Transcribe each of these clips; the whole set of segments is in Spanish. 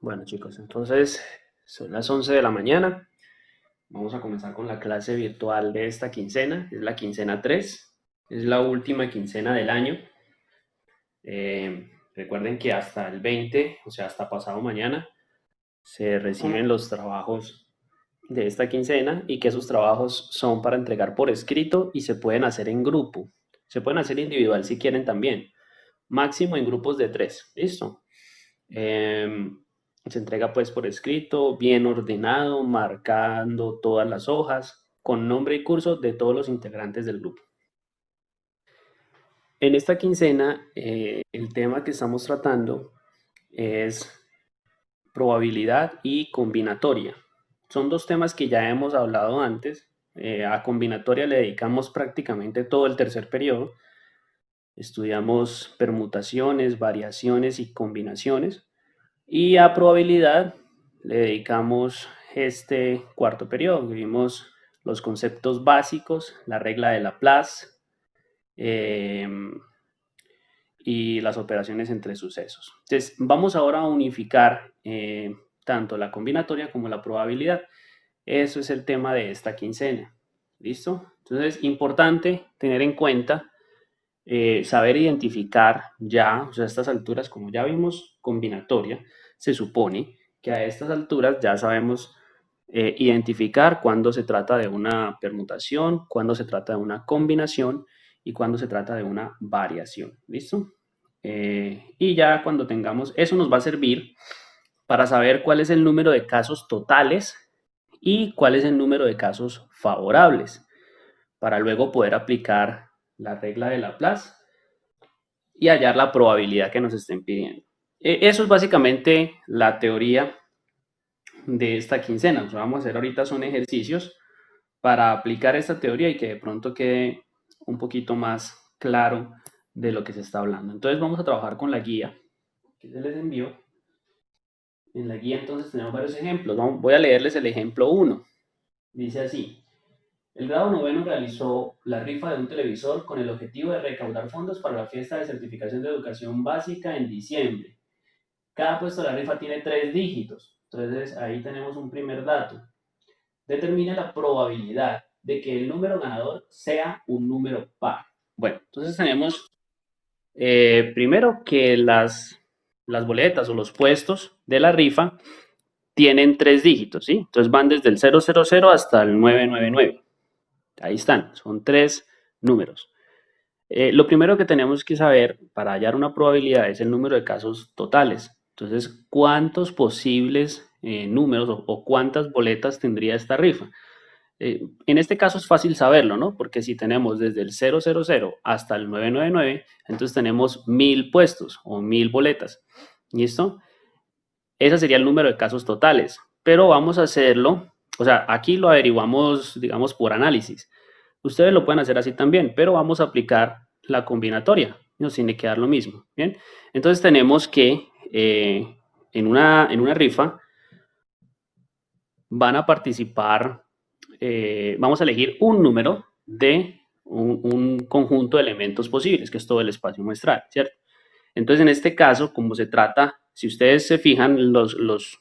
Bueno chicos, entonces son las 11 de la mañana. Vamos a comenzar con la clase virtual de esta quincena. Es la quincena 3. Es la última quincena del año. Recuerden que hasta el 20, o sea, hasta pasado mañana, se reciben los trabajos de esta quincena y que esos trabajos son para entregar por escrito y se pueden hacer en grupo. Se pueden hacer individual si quieren también. Máximo en grupos de 3. ¿Listo? Eh, Se entrega pues por escrito, bien ordenado, marcando todas las hojas, con nombre y curso de todos los integrantes del grupo. En esta quincena, el tema que estamos tratando es probabilidad y combinatoria. Son dos temas que ya hemos hablado antes. A combinatoria le dedicamos prácticamente todo el tercer periodo. Estudiamos permutaciones, variaciones y combinaciones. Y a probabilidad le dedicamos este cuarto periodo. Vimos los conceptos básicos, la regla de Laplace eh, y las operaciones entre sucesos. Entonces, vamos ahora a unificar tanto la combinatoria como la probabilidad. Eso es el tema de esta quincena. ¿Listo? Entonces, importante tener en cuenta saber identificar ya, o sea, a estas alturas, como ya vimos combinatoria, se supone que a estas alturas ya sabemos identificar cuándo se trata de una permutación, cuándo se trata de una combinación y cuándo se trata de una variación. ¿Listo? Y ya cuando tengamos, eso nos va a servir para saber cuál es el número de casos totales y cuál es el número de casos favorables, para luego poder aplicar la regla de Laplace y hallar la probabilidad que nos estén pidiendo. Eso es básicamente la teoría de esta quincena. Lo que vamos a hacer ahorita son ejercicios para aplicar esta teoría y que de pronto quede un poquito más claro de lo que se está hablando. Entonces vamos a trabajar con la guía que se les envió. En la guía entonces tenemos varios ejemplos. Voy a leerles el ejemplo 1. Dice así: el grado noveno realizó la rifa de un televisor con el objetivo de recaudar fondos para la fiesta de certificación de educación básica en diciembre. Cada puesto de la rifa tiene 3 dígitos. Entonces ahí tenemos un primer dato. Determina la probabilidad de que el número ganador sea un número par. Bueno, entonces tenemos primero que las boletas o los puestos de la rifa tienen 3 dígitos, ¿sí? Entonces van desde el 000 hasta el 999. Ahí están, son 3 números. Lo primero que tenemos que saber para hallar una probabilidad es el número de casos totales. Entonces, ¿cuántos posibles números o cuántas boletas tendría esta rifa? En este caso es fácil saberlo, ¿no? Porque si tenemos desde el 000 hasta el 999, entonces tenemos 1000 puestos o 1000 boletas. ¿Listo? Ese sería el número de casos totales. Pero vamos a hacerlo, o sea, aquí lo averiguamos, digamos, por análisis. Ustedes lo pueden hacer así también, pero vamos a aplicar la combinatoria. Nos tiene que dar lo mismo. ¿Bien? Entonces tenemos que en una rifa van a participar, vamos a elegir un número de un conjunto de elementos posibles, que es todo el espacio muestral, ¿cierto? Entonces, en este caso, como se trata, si ustedes se fijan, los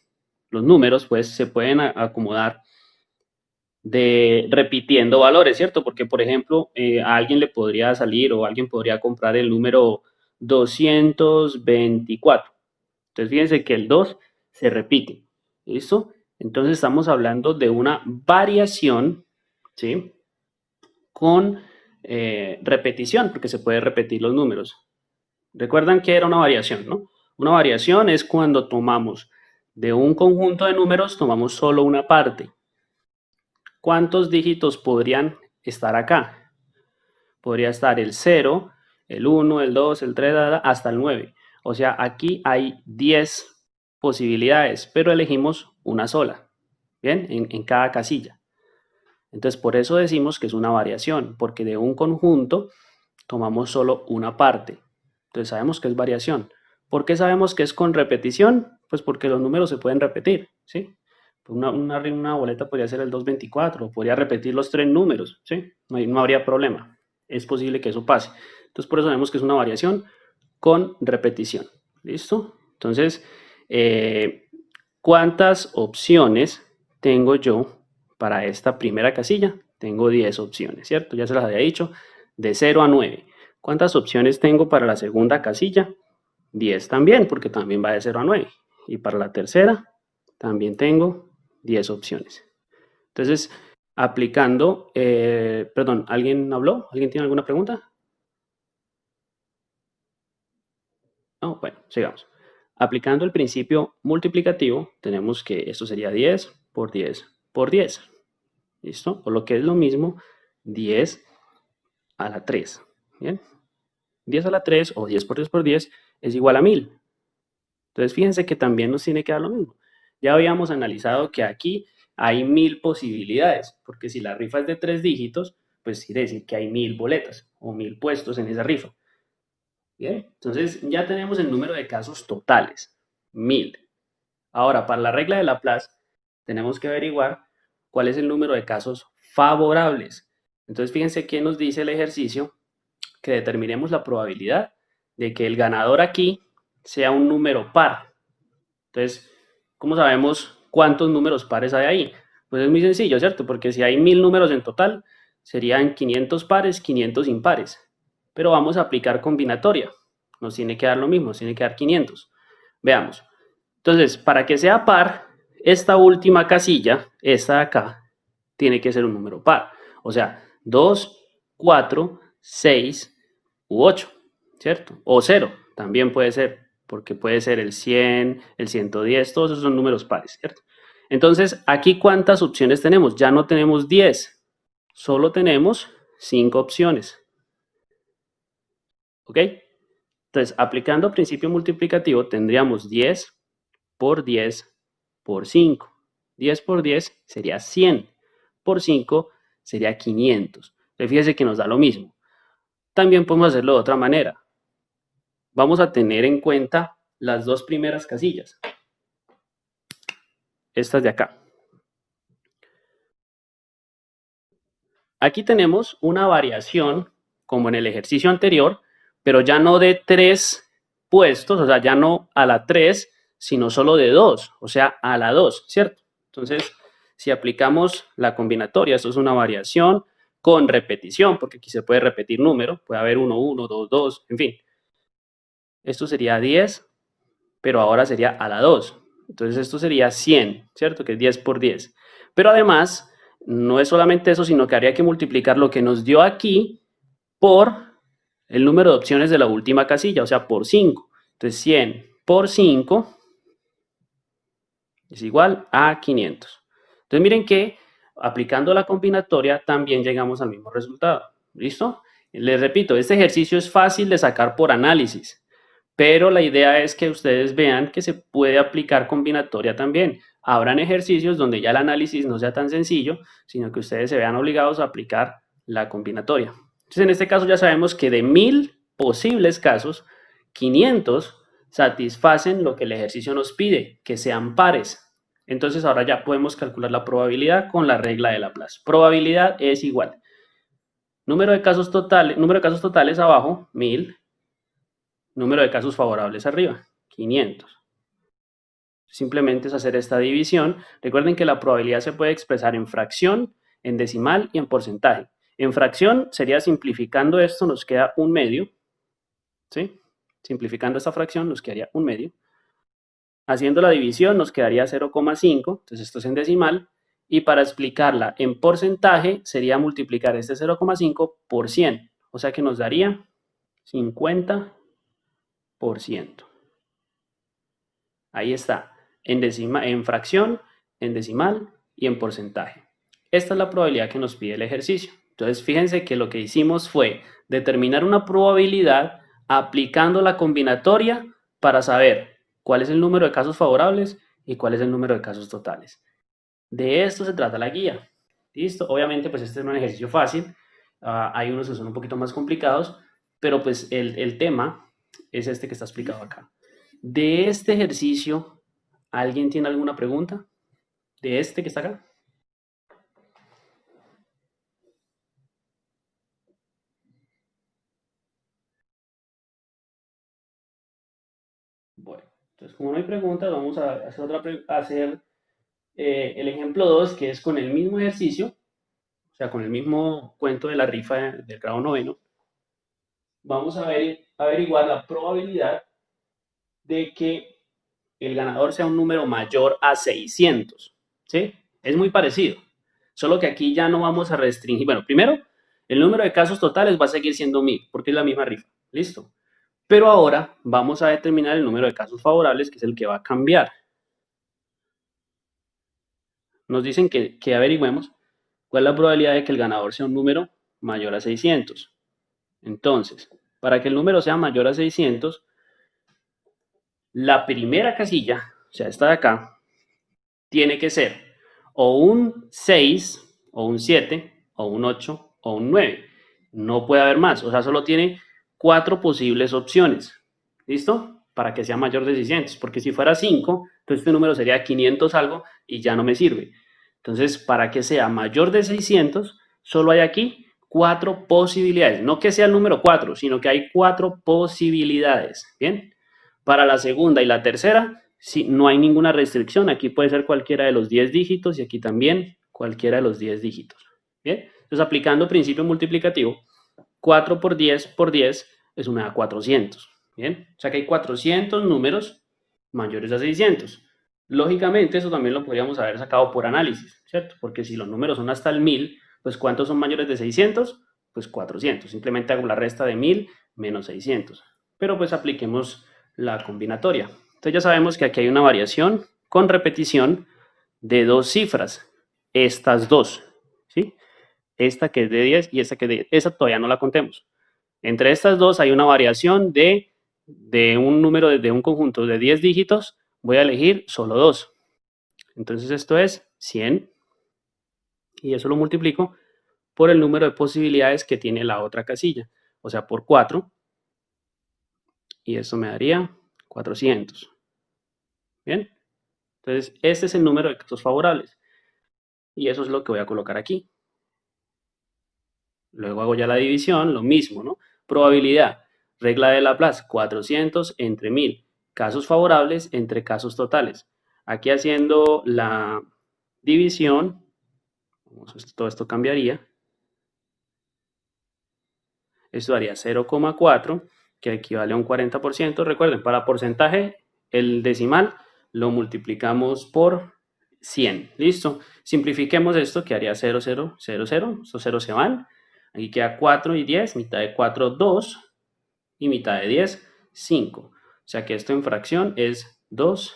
números, pues se pueden acomodar de repitiendo valores, ¿cierto? Porque, por ejemplo, a alguien le podría salir o alguien podría comprar el número 224. Entonces, fíjense que el 2 se repite, ¿listo? Entonces, estamos hablando de una variación, ¿sí? Con repetición, porque se puede repetir los números. Recuerdan que era una variación, ¿no? Una variación es cuando tomamos de un conjunto de números, tomamos solo una parte. ¿Cuántos dígitos podrían estar acá? Podría estar el 0, el 1, el 2, el 3, hasta el 9. O sea, aquí hay 10 posibilidades, pero elegimos una sola, ¿bien? En cada casilla. Entonces, por eso decimos que es una variación, porque de un conjunto tomamos solo una parte. Entonces, sabemos que es variación. ¿Por qué sabemos que es con repetición? Pues porque los números se pueden repetir, ¿sí? Una boleta podría ser el 224, podría repetir los 3 números, ¿sí? No habría problema. Es posible que eso pase. Entonces, por eso sabemos que es una variación con repetición. ¿Listo? Entonces, ¿cuántas opciones tengo yo para esta primera casilla? Tengo 10 opciones, ¿cierto? Ya se las había dicho, de 0 a 9. ¿Cuántas opciones tengo para la segunda casilla? 10 también, porque también va de 0 a 9. Y para la tercera, también tengo 10 opciones. Entonces, aplicando, perdón, ¿alguien habló? ¿Alguien tiene alguna pregunta? No, bueno, sigamos. Aplicando el principio multiplicativo, tenemos que esto sería 10 por 10 por 10. ¿Listo? O lo que es lo mismo, 10 a la 3. ¿Bien? 10 a la 3 o 10 por 10 por 10 es igual a 1000. Entonces, fíjense que también nos tiene que dar lo mismo. Ya habíamos analizado que aquí hay 1000 posibilidades, porque si la rifa es de 3 dígitos, pues quiere decir que hay 1000 boletas o 1000 puestos en esa rifa. Bien, entonces ya tenemos el número de casos totales, 1000. Ahora, para la regla de Laplace, tenemos que averiguar cuál es el número de casos favorables. Entonces, fíjense que nos dice el ejercicio que determinemos la probabilidad de que el ganador aquí sea un número par. Entonces, ¿cómo sabemos cuántos números pares hay ahí? Pues es muy sencillo, ¿cierto? Porque si hay 1000 números en total, serían 500 pares, 500 impares. Pero vamos a aplicar combinatoria. Nos tiene que dar lo mismo, nos tiene que dar 500. Veamos. Entonces, para que sea par, esta última casilla, esta de acá, tiene que ser un número par. O sea, 2, 4, 6 u 8, ¿cierto? O 0, también puede ser, porque puede ser el 100, el 110, todos esos son números pares, ¿cierto? Entonces, aquí ¿cuántas opciones tenemos? Ya no tenemos 10, solo tenemos 5 opciones, ¿ok? Entonces, aplicando principio multiplicativo, tendríamos 10 por 10 por 5. 10 por 10 sería 100. Por 5 sería 500. Entonces, fíjese que nos da lo mismo. También podemos hacerlo de otra manera. Vamos a tener en cuenta las dos primeras casillas. Estas de acá. Aquí tenemos una variación, como en el ejercicio anterior, pero ya no de 3 puestos, o sea, ya no a la 3, sino solo de 2, o sea, a la 2, ¿cierto? Entonces, si aplicamos la combinatoria, esto es una variación con repetición, porque aquí se puede repetir número, puede haber 1, 1, 2, 2, en fin. Esto sería 10, pero ahora sería a la 2. Entonces esto sería 100, ¿cierto? Que es 10 por 10. Pero además, no es solamente eso, sino que habría que multiplicar lo que nos dio aquí por el número de opciones de la última casilla, o sea, por 5. Entonces 100 por 5 es igual a 500. Entonces miren que aplicando la combinatoria también llegamos al mismo resultado. ¿Listo? Les repito, este ejercicio es fácil de sacar por análisis, pero la idea es que ustedes vean que se puede aplicar combinatoria también. Habrán ejercicios donde ya el análisis no sea tan sencillo, sino que ustedes se vean obligados a aplicar la combinatoria. Entonces, en este caso ya sabemos que de 1000 posibles casos, 500 satisfacen lo que el ejercicio nos pide, que sean pares. Entonces, ahora ya podemos calcular la probabilidad con la regla de Laplace. Probabilidad es igual. Número de casos totales abajo, 1000. Número de casos favorables arriba, 500. Simplemente es hacer esta división. Recuerden que la probabilidad se puede expresar en fracción, en decimal y en porcentaje. En fracción sería simplificando esto, nos queda un medio. ¿Sí? Simplificando esta fracción nos quedaría un medio. Haciendo la división nos quedaría 0,5, entonces esto es en decimal. Y para explicarla en porcentaje sería multiplicar este 0,5 por 100. O sea que nos daría 50%. Ahí está, en fracción, en decimal y en porcentaje. Esta es la probabilidad que nos pide el ejercicio. Entonces, fíjense que lo que hicimos fue determinar una probabilidad aplicando la combinatoria para saber cuál es el número de casos favorables y cuál es el número de casos totales. De esto se trata la guía. ¿Listo? Obviamente, pues este es un ejercicio fácil. Hay unos que son un poquito más complicados, pero pues el tema es este que está explicado acá. De este ejercicio, ¿alguien tiene alguna pregunta? ¿De este que está acá? Bueno. Entonces, como no hay preguntas, vamos a hacer, el ejemplo 2, que es con el mismo ejercicio, o sea, con el mismo cuento de la rifa del grado noveno. Vamos a averiguar la probabilidad de que el ganador sea un número mayor a 600. ¿Sí? Es muy parecido. Solo que aquí ya no vamos a restringir. Bueno, primero, el número de casos totales va a seguir siendo 1000, porque es la misma rifa. ¿Listo? Pero ahora vamos a determinar el número de casos favorables, que es el que va a cambiar. Nos dicen que averigüemos cuál es la probabilidad de que el ganador sea un número mayor a 600. Entonces, para que el número sea mayor a 600, la primera casilla, o sea, esta de acá, tiene que ser o un 6, o un 7, o un 8, o un 9. No puede haber más, o sea, solo tiene 4 posibles opciones. ¿Listo? Para que sea mayor de 600, porque si fuera 5, entonces este número sería 500 algo y ya no me sirve. Entonces, para que sea mayor de 600, solo hay aquí 4 posibilidades. No que sea el número 4, sino que hay 4 posibilidades. ¿Bien? Para la segunda y la tercera, sí, no hay ninguna restricción. Aquí puede ser cualquiera de los 10 dígitos y aquí también cualquiera de los 10 dígitos. ¿Bien? Entonces, aplicando principio multiplicativo, 4 por 10 es una da 400. ¿Bien? O sea que hay 400 números mayores a 600. Lógicamente, eso también lo podríamos haber sacado por análisis, ¿cierto? Porque si los números son hasta el 1000, pues ¿cuántos son mayores de 600? Pues 400. Simplemente hago la resta de 1000 menos 600. Pero pues apliquemos la combinatoria. Entonces ya sabemos que aquí hay una variación con repetición de dos cifras. Estas dos, ¿sí? Esta que es de 10 y esta que es de 10. Esa todavía no la contemos. Entre estas dos hay una variación de un número, de un conjunto de 10 dígitos. Voy a elegir solo dos. Entonces esto es 100 y eso lo multiplico por el número de posibilidades que tiene la otra casilla. O sea, por 4 y eso me daría 400. ¿Bien? Entonces, este es el número de casos favorables. Y eso es lo que voy a colocar aquí. Luego hago ya la división, lo mismo, ¿no? Probabilidad, regla de Laplace, 400 entre 1000. Casos favorables entre casos totales. Aquí haciendo la división, todo esto cambiaría. Esto daría 0,4, que equivale a un 40%. Recuerden, para porcentaje, el decimal lo multiplicamos por 100. ¿Listo? Simplifiquemos esto, que haría 0, 0, 0, 0. Estos ceros se van. Aquí queda 4 y 10. Mitad de 4, 2. Y mitad de 10, 5. O sea que esto en fracción es 2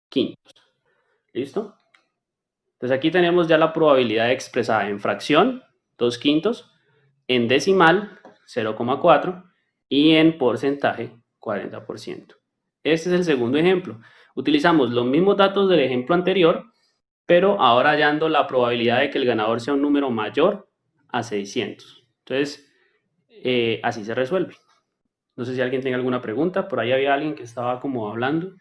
quintos. ¿Listo? Entonces aquí tenemos ya la probabilidad expresada en fracción, 2 quintos, en decimal, 0,4 y en porcentaje, 40%. Este es el segundo ejemplo. Utilizamos los mismos datos del ejemplo anterior, pero ahora hallando la probabilidad de que el ganador sea un número mayor a 600. Entonces, así se resuelve. No sé si alguien tenga alguna pregunta. Por ahí había alguien que estaba como hablando.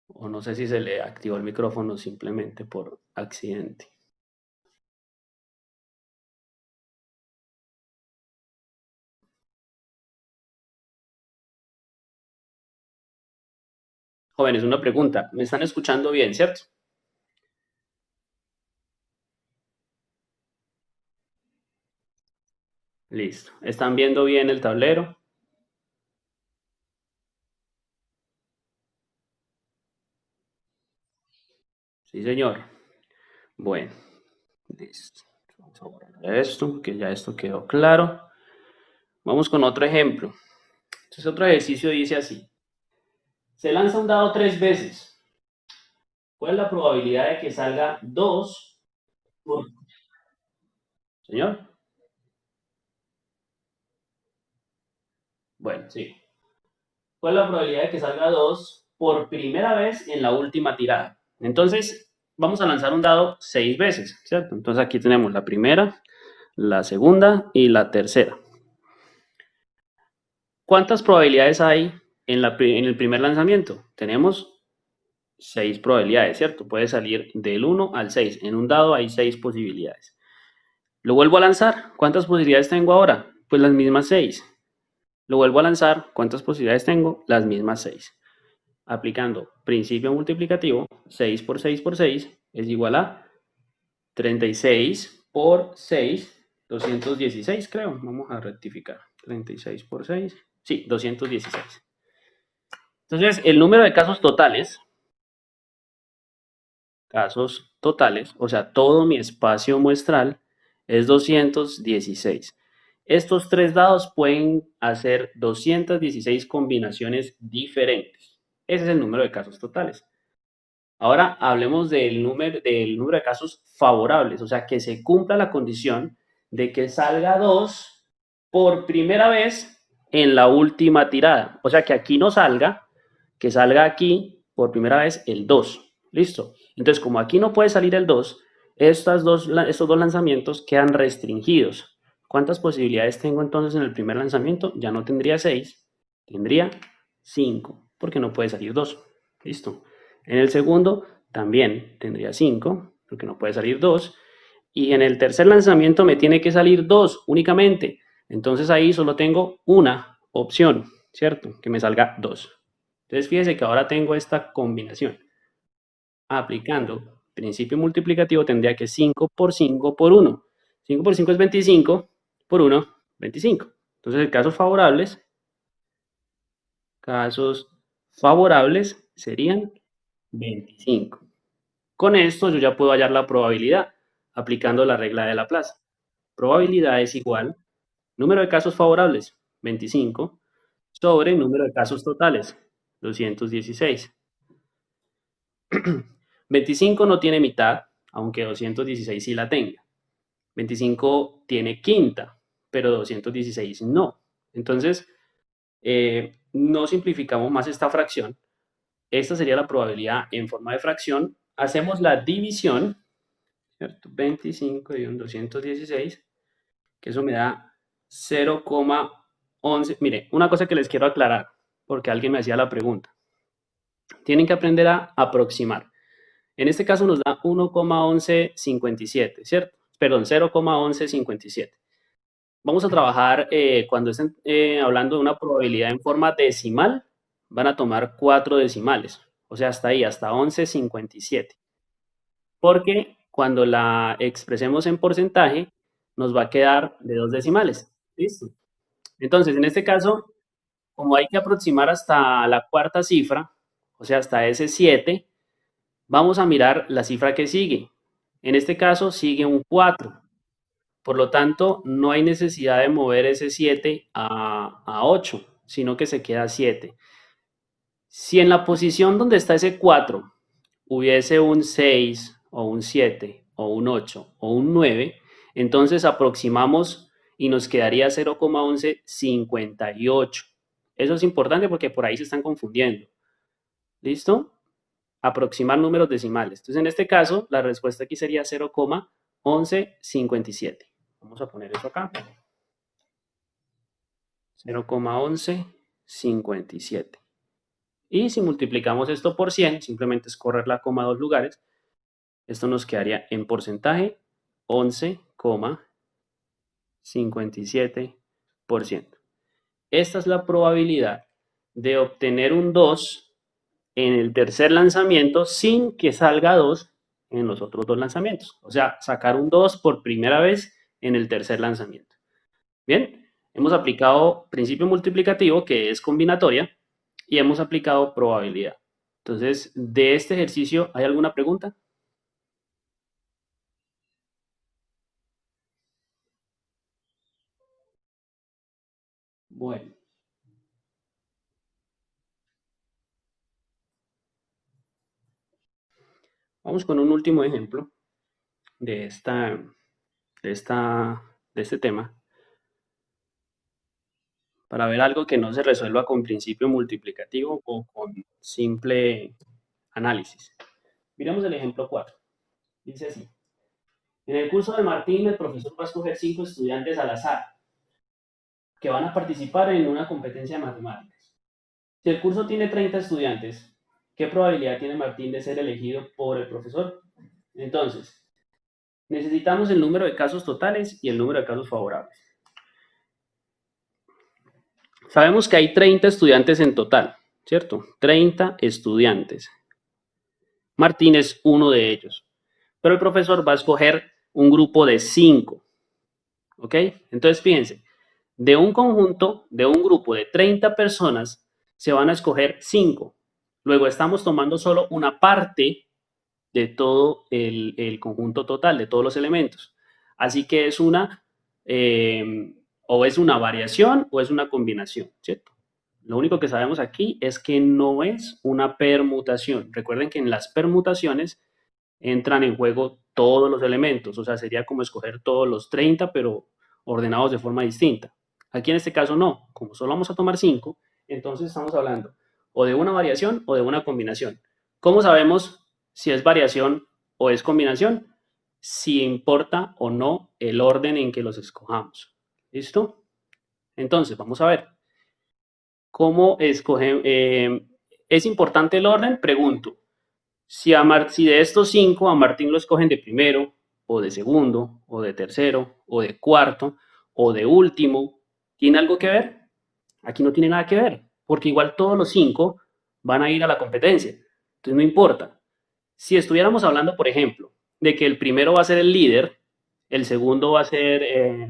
O no sé si se le activó el micrófono simplemente por accidente. Jóvenes, una pregunta. ¿Me están escuchando bien, cierto? Listo. ¿Están viendo bien el tablero? Sí, señor. Bueno, listo. Vamos a borrar esto, que ya esto quedó claro. Vamos con otro ejemplo. Entonces, otro ejercicio dice así. Se lanza un dado 3 veces. ¿Cuál es la probabilidad de que salga 2 por... Señor? Bueno, sí. ¿Cuál es la probabilidad de que salga 2 por primera vez en la última tirada? Entonces, vamos a lanzar un dado 6 veces, ¿cierto? Entonces aquí tenemos la primera, la segunda y la tercera. ¿Cuántas probabilidades hay en el primer lanzamiento? Tenemos 6 probabilidades, ¿cierto? Puede salir del 1 al 6. En un dado hay 6 posibilidades. Lo vuelvo a lanzar. ¿Cuántas posibilidades tengo ahora? Pues las mismas 6. Lo vuelvo a lanzar. ¿Cuántas posibilidades tengo? Las mismas 6. Aplicando principio multiplicativo, 6 por 6 por 6 es igual a 36 por 6, 216 creo. Vamos a rectificar. 36 por 6, sí, 216. Entonces, el número de casos totales, o sea, todo mi espacio muestral es 216. Estos tres dados pueden hacer 216 combinaciones diferentes. Ese es el número de casos totales. Ahora hablemos del número de casos favorables, o sea, que se cumpla la condición de que salga 2 por primera vez en la última tirada. O sea, que aquí no salga, que salga aquí por primera vez el 2. ¿Listo? Entonces, como aquí no puede salir el 2, estos dos lanzamientos quedan restringidos. ¿Cuántas posibilidades tengo entonces en el primer lanzamiento? Ya no tendría 6, tendría 5, porque no puede salir 2. ¿Listo? En el segundo también tendría 5, porque no puede salir 2. Y en el tercer lanzamiento me tiene que salir 2 únicamente. Entonces ahí solo tengo una opción, ¿cierto? Que me salga 2. Entonces fíjese que ahora tengo esta combinación. Aplicando principio multiplicativo tendría que 5 por 5 por 1. 5 por 5 es 25, por 1, 25. Entonces casos favorables serían 25. Con esto yo ya puedo hallar la probabilidad aplicando la regla de Laplace. Probabilidad es igual número de casos favorables, 25, sobre número de casos totales, 216. 25 no tiene mitad, aunque 216 sí la tenga. 25 tiene quinta, pero 216 no. Entonces, no simplificamos más esta fracción. Esta sería la probabilidad en forma de fracción. Hacemos la división, ¿cierto? 25 y un 216, que eso me da 0,11. Mire, una cosa que les quiero aclarar, porque alguien me hacía la pregunta. Tienen que aprender a aproximar. En este caso nos da 1,1157, ¿cierto? Perdón, 0,1157. Vamos a trabajar, cuando estén hablando de una probabilidad en forma decimal, van a tomar 4 decimales. O sea, hasta ahí, hasta 11,57. Porque cuando la expresemos en porcentaje, nos va a quedar de 2 decimales. ¿Listo? Entonces, en este caso, como hay que aproximar hasta la cuarta cifra, o sea, hasta ese 7, vamos a mirar la cifra que sigue. En este caso sigue un 4. Por lo tanto, no hay necesidad de mover ese 7 a 8, sino que se queda 7. Si en la posición donde está ese 4 hubiese un 6 o un 7 o un 8 o un 9, entonces aproximamos y nos quedaría 0,1158. Eso es importante porque por ahí se están confundiendo. ¿Listo? Aproximar números decimales. Entonces, en este caso, la respuesta aquí sería 0,1157. Vamos a poner eso acá. 0,1157. Y si multiplicamos esto por 100, simplemente es correr la coma a dos lugares, esto nos quedaría en porcentaje 11,57%. Esta es la probabilidad de obtener un 2 en el tercer lanzamiento sin que salga 2 en los otros dos lanzamientos. O sea, sacar un 2 por primera vez en el tercer lanzamiento. Bien, hemos aplicado principio multiplicativo, que es combinatoria, y hemos aplicado probabilidad. Entonces, de este ejercicio, ¿hay alguna pregunta? Bueno, vamos con un último ejemplo de este tema, para ver algo que no se resuelva con principio multiplicativo o con simple análisis. Miremos el ejemplo 4. Dice así. En el curso de Martín, el profesor va a escoger 5 estudiantes al azar que van a participar en una competencia de matemáticas. Si el curso tiene 30 estudiantes, ¿qué probabilidad tiene Martín de ser elegido por el profesor? Entonces, necesitamos el número de casos totales y el número de casos favorables. Sabemos que hay 30 estudiantes en total, ¿cierto? 30 estudiantes. Martín es uno de ellos. Pero el profesor va a escoger un grupo de 5. ¿Ok? Entonces, fíjense, de un conjunto, de un grupo de 30 personas, se van a escoger 5. Luego estamos tomando solo una parte de todo el conjunto total, de todos los elementos. Así que es o es una variación o es una combinación, ¿cierto? Lo único que sabemos aquí es que no es una permutación. Recuerden que en las permutaciones entran en juego todos los elementos, o sea, sería como escoger todos los 30, pero ordenados de forma distinta. Aquí en este caso no, como solo vamos a tomar 5, entonces estamos hablando o de una variación o de una combinación. ¿Cómo sabemos si es variación o es combinación? Si importa o no el orden en que los escojamos. ¿Listo? Entonces, vamos a ver. ¿Cómo escogemos? ¿Es importante el orden? Pregunto. Si de estos 5 a Martín lo escogen de primero, o de segundo, o de tercero, o de cuarto, o de último, ¿tiene algo que ver? Aquí no tiene nada que ver, porque igual todos los 5 van a ir a la competencia. Entonces no importa. Si estuviéramos hablando, por ejemplo, de que el primero va a ser el líder, el segundo va a ser,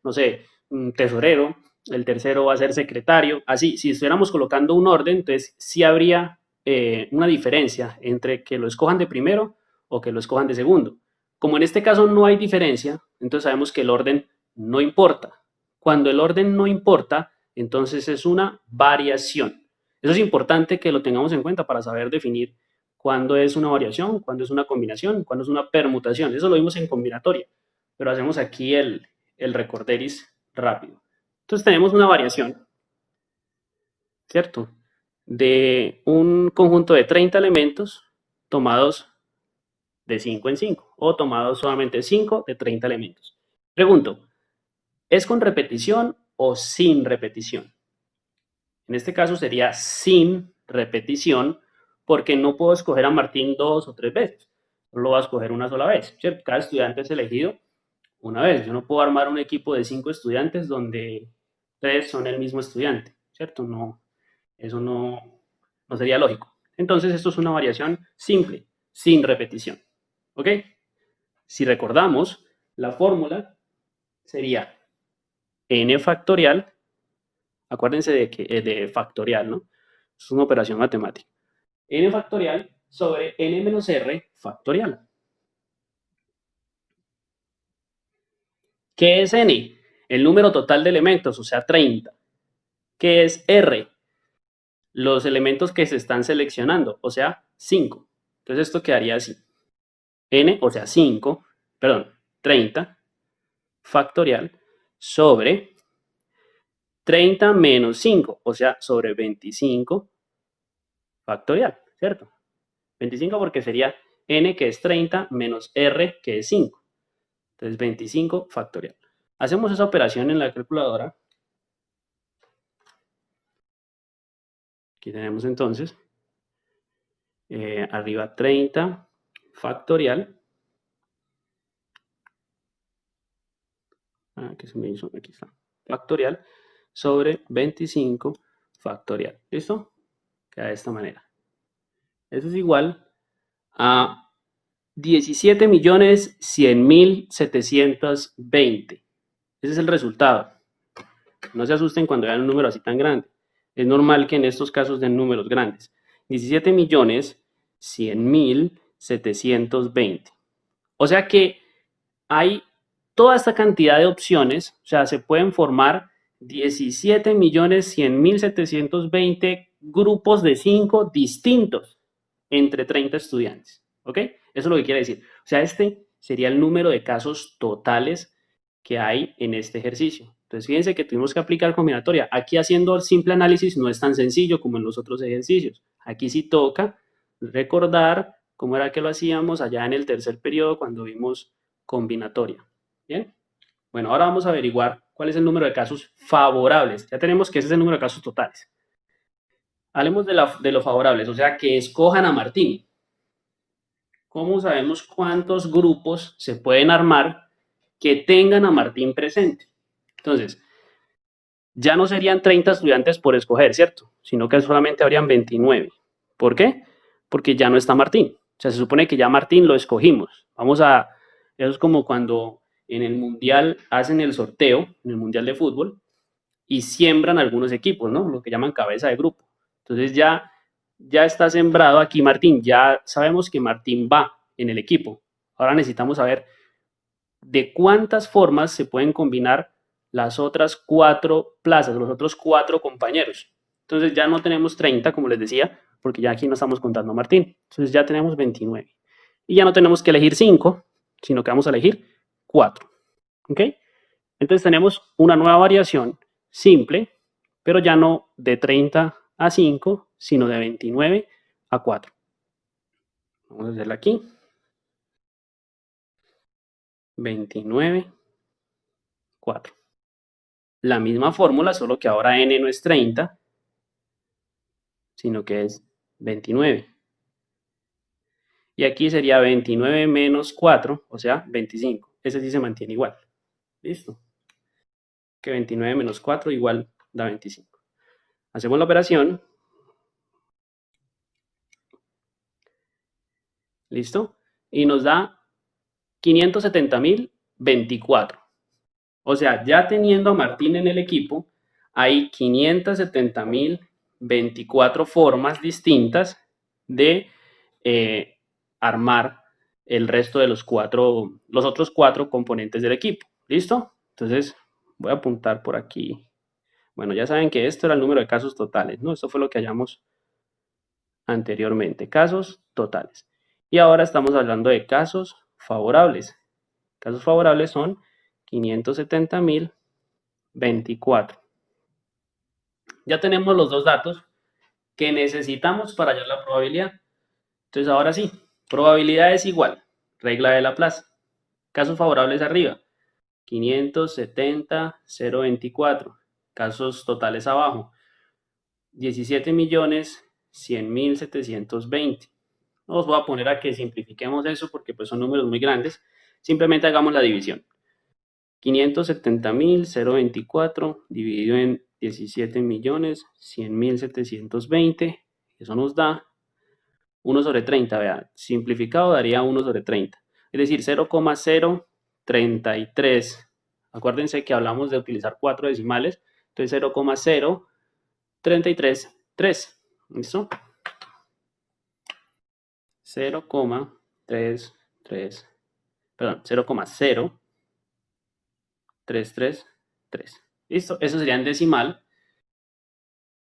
no sé, un tesorero, el tercero va a ser secretario, así, si estuviéramos colocando un orden, entonces sí habría una diferencia entre que lo escojan de primero o que lo escojan de segundo. Como en este caso no hay diferencia, entonces sabemos que el orden no importa. Cuando el orden no importa, entonces es una variación. Eso es importante que lo tengamos en cuenta para saber definir cuándo es una variación, cuándo es una combinación, cuándo es una permutación. Eso lo vimos en combinatoria, pero hacemos aquí el recorderis rápido. Entonces tenemos una variación, ¿cierto? De un conjunto de 30 elementos tomados de 5 en 5 o tomados solamente 5 de 30 elementos. Pregunto, ¿es con repetición o sin repetición? En este caso sería sin repetición porque no puedo escoger a Martín 2 o 3 veces. Solo lo voy a escoger una sola vez, ¿cierto? Cada estudiante es elegido una vez. Yo no puedo armar un equipo de 5 estudiantes donde 3 son el mismo estudiante, ¿cierto? No, eso no sería lógico. Entonces esto es una variación simple, sin repetición. ¿Ok? Si recordamos, la fórmula sería n factorial. Acuérdense de factorial, ¿no? Es una operación matemática. N factorial sobre n menos r factorial. ¿Qué es n? El número total de elementos, o sea, 30. ¿Qué es r? Los elementos que se están seleccionando, o sea, 5. Entonces esto quedaría así. N, o sea, 5, perdón, 30 factorial sobre 30 menos 5, o sea, sobre 25 factorial, ¿cierto? 25 porque sería n que es 30 menos r que es 5. Entonces 25 factorial. Hacemos esa operación en la calculadora. Aquí tenemos entonces arriba 30 factorial. ¿Qué se me hizo? Aquí está. Factorial sobre 25 factorial. ¿Listo? Queda de esta manera. Eso es igual a 17.100.720. Ese es el resultado. No se asusten cuando vean un número así tan grande. Es normal que en estos casos den números grandes. 17.100.720. O sea que hay toda esta cantidad de opciones, o sea, se pueden formar 17.100.720 grupos de 5 distintos entre 30 estudiantes. ¿Ok? Eso es lo que quiere decir. O sea, este sería el número de casos totales que hay en este ejercicio. Entonces, fíjense que tuvimos que aplicar combinatoria. Aquí haciendo simple análisis no es tan sencillo como en los otros ejercicios. Aquí sí toca recordar cómo era que lo hacíamos allá en el tercer periodo cuando vimos combinatoria. ¿Bien? Bueno, ahora vamos a averiguar cuál es el número de casos favorables. Ya tenemos que ese es el número de casos totales. Hablemos de los favorables, o sea, que escojan a Martín. ¿Cómo sabemos cuántos grupos se pueden armar que tengan a Martín presente? Entonces, ya no serían 30 estudiantes por escoger, ¿cierto? Sino que solamente habrían 29. ¿Por qué? Porque ya no está Martín. O sea, se supone que ya Martín lo escogimos. Eso es como cuando en el Mundial hacen el sorteo, en el Mundial de Fútbol, y siembran algunos equipos, ¿no? Lo que llaman cabeza de grupo. Entonces ya está sembrado aquí Martín, ya sabemos que Martín va en el equipo. Ahora necesitamos saber de cuántas formas se pueden combinar las otras 4 plazas, los otros 4 compañeros. Entonces ya no tenemos 30, como les decía, porque ya aquí no estamos contando a Martín. Entonces ya tenemos 29. Y ya no tenemos que elegir 5, sino que vamos a elegir 4. ¿Ok? Entonces tenemos una nueva variación simple, pero ya no de 30 a 5, sino de 29 a 4. Vamos a hacerla aquí. 29, 4. La misma fórmula, solo que ahora n no es 30, sino que es 29. Y aquí sería 29 menos 4, o sea, 25. Ese sí se mantiene igual. ¿Listo? Que 29 menos 4 igual da 25. Hacemos la operación. ¿Listo? Y nos da 570.024. O sea, ya teniendo a Martín en el equipo, hay 570.024 formas distintas de armar el resto de los otros 4 componentes del equipo. ¿Listo? Entonces, voy a apuntar por aquí. Bueno, ya saben que esto era el número de casos totales, ¿no? Esto fue lo que hallamos anteriormente, casos totales. Y ahora estamos hablando de casos favorables. Casos favorables son 570.024. Ya tenemos los dos datos que necesitamos para hallar la probabilidad. Entonces ahora sí, probabilidad es igual, regla de Laplace. Casos favorables arriba, 570.024. Casos totales abajo, 17.100.720. No os voy a poner a que simplifiquemos eso porque pues son números muy grandes. Simplemente hagamos la división. 570.024 dividido en 17.100.720. Eso nos da 1 sobre 30. Vean, simplificado daría 1 sobre 30. Es decir, 0,033. Acuérdense que hablamos de utilizar 4 decimales. Entonces 0,0333. ¿Listo? 0,33, perdón, 0,0333. ¿Listo? Eso sería en decimal.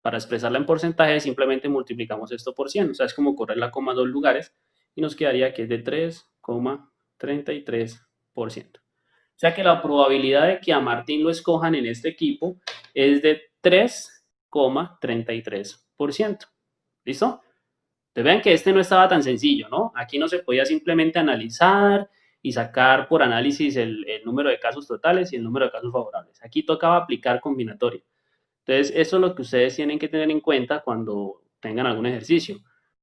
Para expresarla en porcentaje simplemente multiplicamos esto por 100. O sea, es como correr la coma a dos lugares y nos quedaría que es de 3,33%. O sea que la probabilidad de que a Martín lo escojan en este equipo es de 3,33%. ¿Listo? Entonces vean que este no estaba tan sencillo, ¿no? Aquí no se podía simplemente analizar y sacar por análisis el número de casos totales y el número de casos favorables. Aquí tocaba aplicar combinatoria. Entonces, eso es lo que ustedes tienen que tener en cuenta cuando tengan algún ejercicio.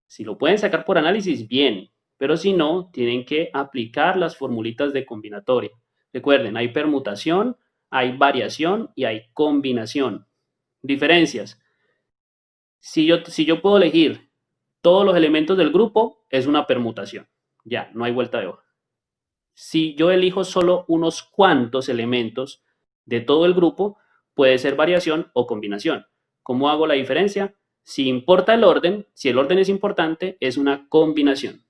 Si lo pueden sacar por análisis, bien, pero si no, tienen que aplicar las formulitas de combinatoria. Recuerden, hay permutación, hay variación y hay combinación. Diferencias. Si yo puedo elegir todos los elementos del grupo, es una permutación. Ya, no hay vuelta de hoja. Si yo elijo solo unos cuantos elementos de todo el grupo, puede ser variación o combinación. ¿Cómo hago la diferencia? Si importa el orden, si el orden es importante, es una combinación.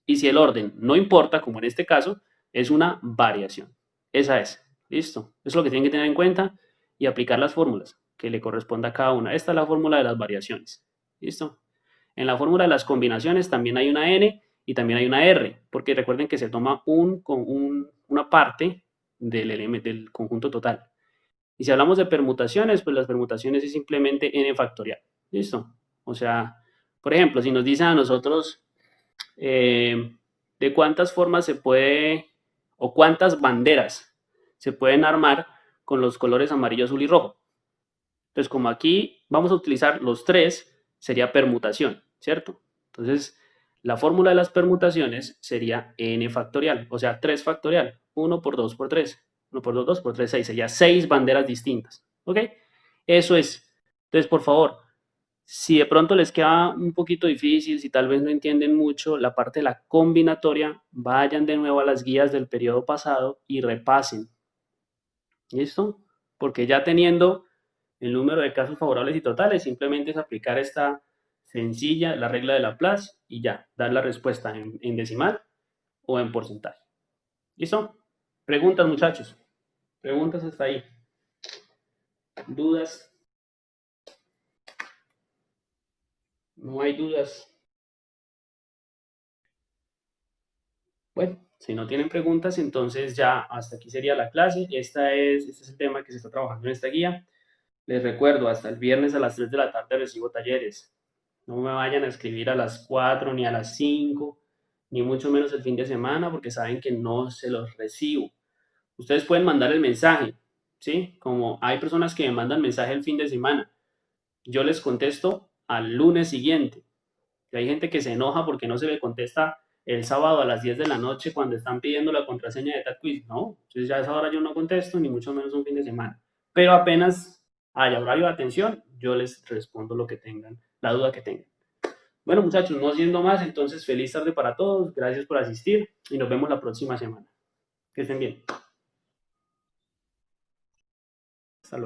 Y si el orden no importa, como en este caso, es una variación. Esa es. ¿Listo? Eso es lo que tienen que tener en cuenta y aplicar las fórmulas que le corresponda a cada una. Esta es la fórmula de las variaciones. ¿Listo? En la fórmula de las combinaciones también hay una n y también hay una r, porque recuerden que se toma una parte del conjunto total. Y si hablamos de permutaciones, pues las permutaciones es simplemente n factorial. ¿Listo? O sea, por ejemplo, si nos dicen a nosotros de cuántas formas se puede o cuántas banderas se pueden armar con los colores amarillo, azul y rojo. Entonces, como aquí vamos a utilizar los tres, sería permutación, ¿cierto? Entonces, la fórmula de las permutaciones sería n factorial, o sea, 3 factorial. 1 por 2 por 3. 1 por 2, 2 por 3, 6. Sería 6 banderas distintas, ¿ok? Eso es. Entonces, por favor, si de pronto les queda un poquito difícil, si tal vez no entienden mucho la parte de la combinatoria, vayan de nuevo a las guías del periodo pasado y repasen. ¿Listo? Porque ya teniendo el número de casos favorables y totales, simplemente es aplicar esta sencilla, la regla de Laplace, y ya, dar la respuesta en decimal o en porcentaje. ¿Listo? Preguntas, muchachos. Preguntas hasta ahí. ¿Dudas? No hay dudas. Bueno, si no tienen preguntas, entonces ya hasta aquí sería la clase. Este es el tema que se está trabajando en esta guía. Les recuerdo, hasta el viernes a las 3 de la tarde recibo talleres. No me vayan a escribir a las 4 ni a las 5, ni mucho menos el fin de semana, porque saben que no se los recibo. Ustedes pueden mandar el mensaje, ¿sí? Como hay personas que me mandan mensaje el fin de semana, yo les contesto al lunes siguiente. Y hay gente que se enoja porque no se le contesta el sábado a las 10 de la noche cuando están pidiendo la contraseña de tal quiz. No, entonces ya a esa hora yo no contesto, ni mucho menos un fin de semana. Pero apenas haya horario de atención, yo les respondo lo que tengan, la duda que tengan. Bueno, muchachos, no siendo más, entonces feliz tarde para todos, gracias por asistir y nos vemos la próxima semana. Que estén bien.